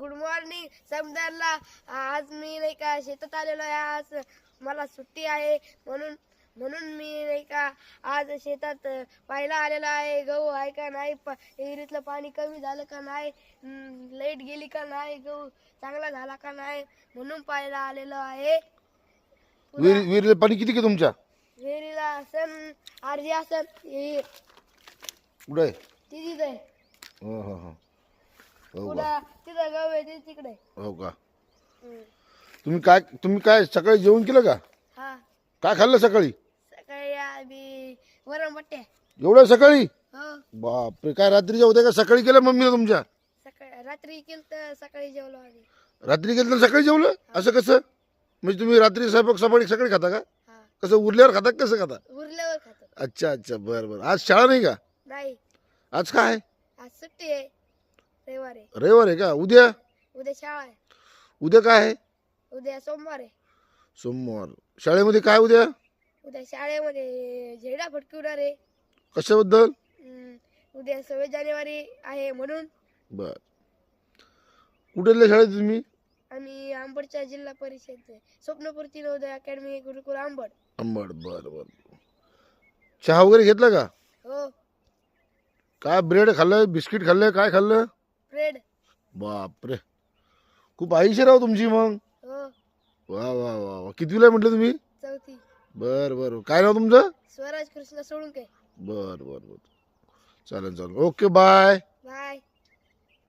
Good morning समजायला. आज मी नाही का शेतात आलेलो आहे. आज मला सुट्टी आहे म्हणून म्हणून मी नाही का आज शेतात पाहायला आलेलो आहे. गहू आहे का नाही, विहिरीतलं पाणी कमी झालं का नाही, लाईट गेली का नाही, गहू चांगला झाला का नाही म्हणून पाहायला आलेलो आहे. विहिरीला पाणी किती आहे तुमच्या? विहिरीला असन अर्धी असन कुठं आहे? तिथीच आहे. हो हो हो हो का? पुन्हा तिथं गहू आहे तिकडे. हो का? तुम्ही काय सकाळी जेवण केलं का? हा, काय खाल्लं सकाळी? सकाळी आम्ही वरण बट्टे. एवढं सकाळी? हो, बापरे, काय रात्रीच्या होत्या का सकाळी केलं मम्मीने तुमच्या? सकाळी रात्री केलं तर सकाळी जेवलो आम्ही. रात्री केलं तर सकाळी जेवलं? असं कसं? म्हणजे तुम्ही रात्री स्वयंपाक सकाळी खाता का? हा, कसं उरल्यावर खाता का कसं खाता? उरल्यावर खातो. अच्छा अच्छा, बरं बरं. आज शाळा नाही का? नाही, आज काय आहे? आज सुट्टी आहे, रविवार आहे. रविवार आहे का? उद्या? उद्या शाळा आहे. उद्या काय आहे? उद्या सोमवार आहे. सोमवार. शाळेमध्ये काय उद्या? उद्या शाळेमध्ये झेंडा फडकवणार आहे. कशाबद्दल? उद्या 26 जानेवारी आहे म्हणून. बर. कुठल्या शाळेत तुम्ही? आम्ही आंबडच्या जिल्हा परिषद स्वप्नपूर्ती नवोदय अकॅडमी गुरुकुल आंबड. अंबड. बर बर. चहा वगैरे घेतला का? हो, काय ब्रेड खाल्लं, बिस्किट खाल्लं, काय खाल्लं? ब्रेड. बापरे, खूप आयुष्य राव तुमची मग. हो, वा वा वा वा. कितवीला आहे म्हटलं तुम्ही? चौथी. बर बर. काय नाव तुमचं? स्वराज कृष्ण सोळुंके. बर बर बर. चालेल चालेल. Okay, bye. बाय.